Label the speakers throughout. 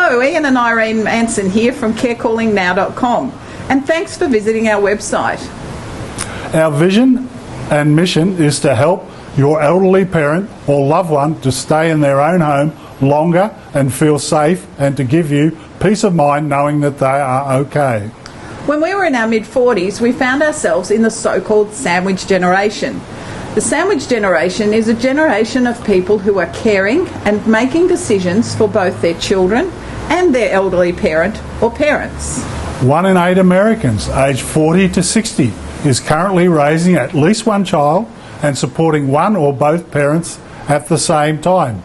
Speaker 1: Hello, Ian and Irene Manson here from CareCallingNow.com, and thanks for visiting our website.
Speaker 2: Our vision and mission is to help your elderly parent or loved one to stay in their own home longer and feel safe, and to give you peace of mind knowing that they are okay.
Speaker 1: When we were in our mid-40s, we found ourselves in the so-called sandwich generation. The sandwich generation is a generation of people who are caring and making decisions for both their children and their elderly parent or parents.
Speaker 2: 1 in 8 Americans aged 40 to 60 is currently raising at least one child and supporting one or both parents at the same time.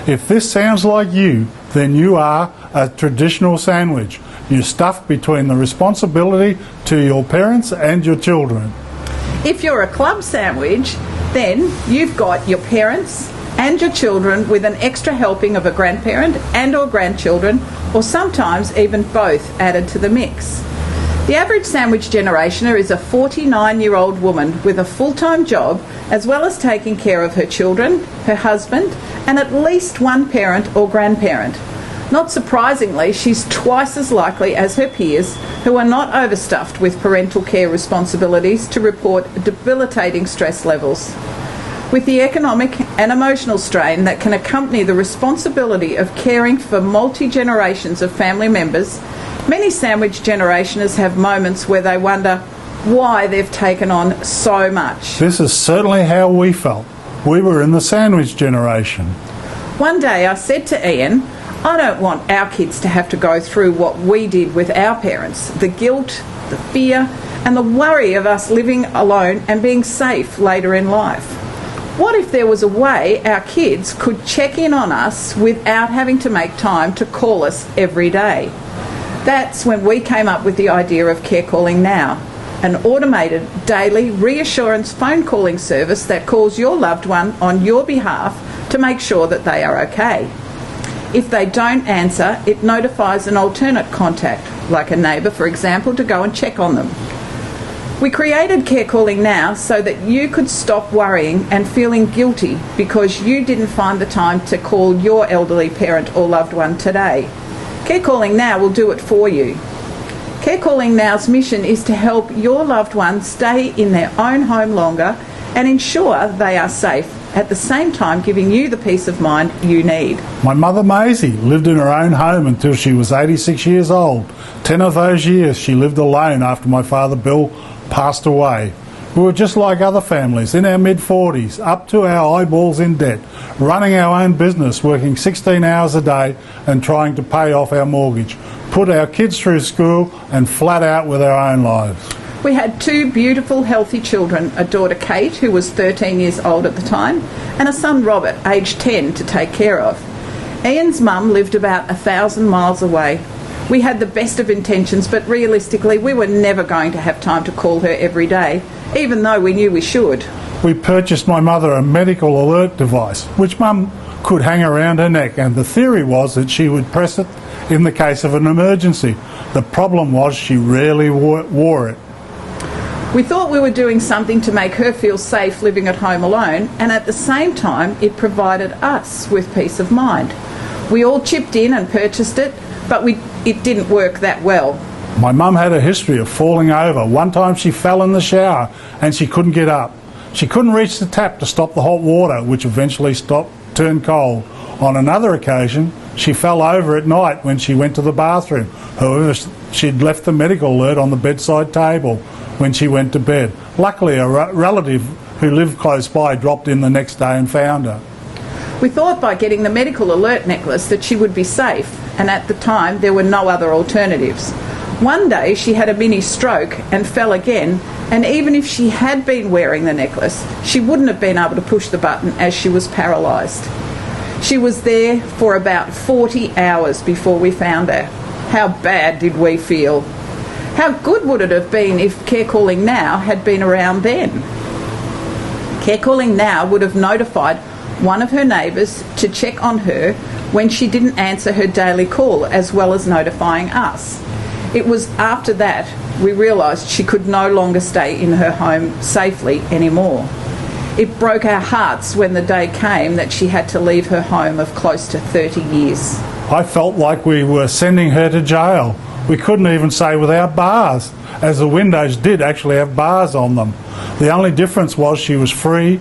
Speaker 2: If this sounds like you, then you are a traditional sandwich. You're stuffed between the responsibility to your parents and your children.
Speaker 1: If you're a club sandwich, then you've got your parents and your children with an extra helping of a grandparent and or grandchildren, or sometimes even both added to the mix. The average sandwich generationer is a 49-year-old woman with a full-time job, as well as taking care of her children, her husband, and at least one parent or grandparent. Not surprisingly, she's twice as likely as her peers who are not overstuffed with parental care responsibilities to report debilitating stress levels. With the economic and emotional strain that can accompany the responsibility of caring for multi-generations of family members, many sandwich generationers have moments where they wonder why they've taken on so much.
Speaker 2: This is certainly how we felt. We were in the sandwich generation.
Speaker 1: One day I said to Ian, I don't want our kids to have to go through what we did with our parents, the guilt, the fear, and the worry of us living alone and being safe later in life. What if there was a way our kids could check in on us without having to make time to call us every day? That's when we came up with the idea of Care Calling Now, an automated daily reassurance phone calling service that calls your loved one on your behalf to make sure that they are okay. If they don't answer, it notifies an alternate contact, like a neighbour, for example, to go and check on them. We created Care Calling Now so that you could stop worrying and feeling guilty because you didn't find the time to call your elderly parent or loved one today. Care Calling Now will do it for you. Care Calling Now's mission is to help your loved one stay in their own home longer and ensure they are safe, at the same time giving you the peace of mind you need.
Speaker 2: My mother Maisie lived in her own home until she was 86 years old. 10 of those years she lived alone after my father Bill passed away. We were just like other families, in our mid-40s, up to our eyeballs in debt, running our own business, working 16 hours a day and trying to pay off our mortgage, put our kids through school and flat out with our own lives.
Speaker 1: We had 2 beautiful, healthy children, a daughter Kate, who was 13 years old at the time, and a son Robert, aged 10, to take care of. Ian's mum lived about 1,000 miles away. We had the best of intentions, but realistically we were never going to have time to call her every day, even though we knew we should.
Speaker 2: We purchased my mother a medical alert device, which Mum could hang around her neck, and the theory was that she would press it in the case of an emergency. The problem was she rarely wore it.
Speaker 1: We thought we were doing something to make her feel safe living at home alone, and at the same time it provided us with peace of mind. We all chipped in and purchased it, but it didn't work that well.
Speaker 2: My mum had a history of falling over. One time she fell in the shower and she couldn't get up. She couldn't reach the tap to stop the hot water, which eventually turned cold. On another occasion, she fell over at night when she went to the bathroom. However, she'd left the medical alert on the bedside table when she went to bed. Luckily, a relative who lived close by dropped in the next day and found her.
Speaker 1: We thought by getting the medical alert necklace that she would be safe, and at the time there were no other alternatives. One day she had a mini stroke and fell again, and even if she had been wearing the necklace, she wouldn't have been able to push the button as she was paralysed. She was there for about 40 hours before we found her. How bad did we feel? How good would it have been if Care Calling Now had been around then? Care Calling Now would have notified one of her neighbours to check on her when she didn't answer her daily call, as well as notifying us. It was after that we realised she could no longer stay in her home safely anymore. It broke our hearts when the day came that she had to leave her home of close to 30 years.
Speaker 2: I felt like we were sending her to jail. We couldn't even say without bars, as the windows did actually have bars on them. The only difference was she was free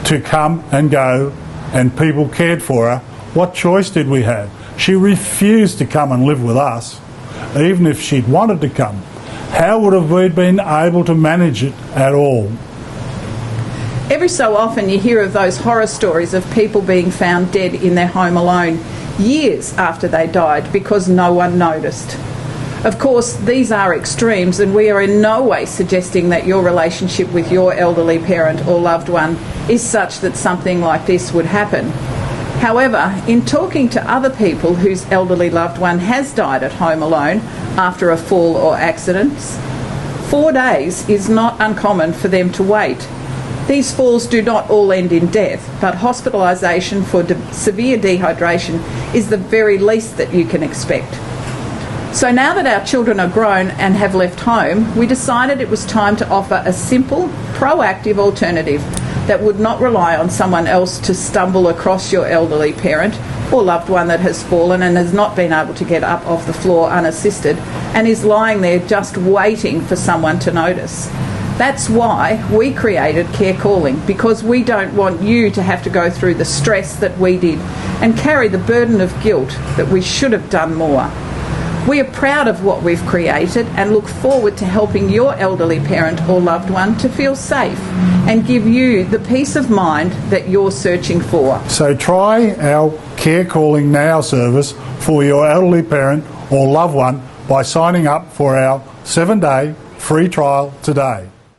Speaker 2: to come and go, and people cared for her. What choice did we have? She refused to come and live with us, even if she'd wanted to come. How would have we been able to manage it at all?
Speaker 1: Every so often you hear of those horror stories of people being found dead in their home alone, years after they died, because no one noticed. Of course, these are extremes, and we are in no way suggesting that your relationship with your elderly parent or loved one is such that something like this would happen. However, in talking to other people whose elderly loved one has died at home alone after a fall or accidents, 4 days is not uncommon for them to wait. These falls do not all end in death, but hospitalisation for severe dehydration is the very least that you can expect. So now that our children are grown and have left home, we decided it was time to offer a simple, proactive alternative that would not rely on someone else to stumble across your elderly parent or loved one that has fallen and has not been able to get up off the floor unassisted and is lying there just waiting for someone to notice. That's why we created CareCalling, because we don't want you to have to go through the stress that we did and carry the burden of guilt that we should have done more. We are proud of what we've created and look forward to helping your elderly parent or loved one to feel safe and give you the peace of mind that you're searching for.
Speaker 2: So try our CareCallingNow service for your elderly parent or loved one by signing up for our 7-day free trial today.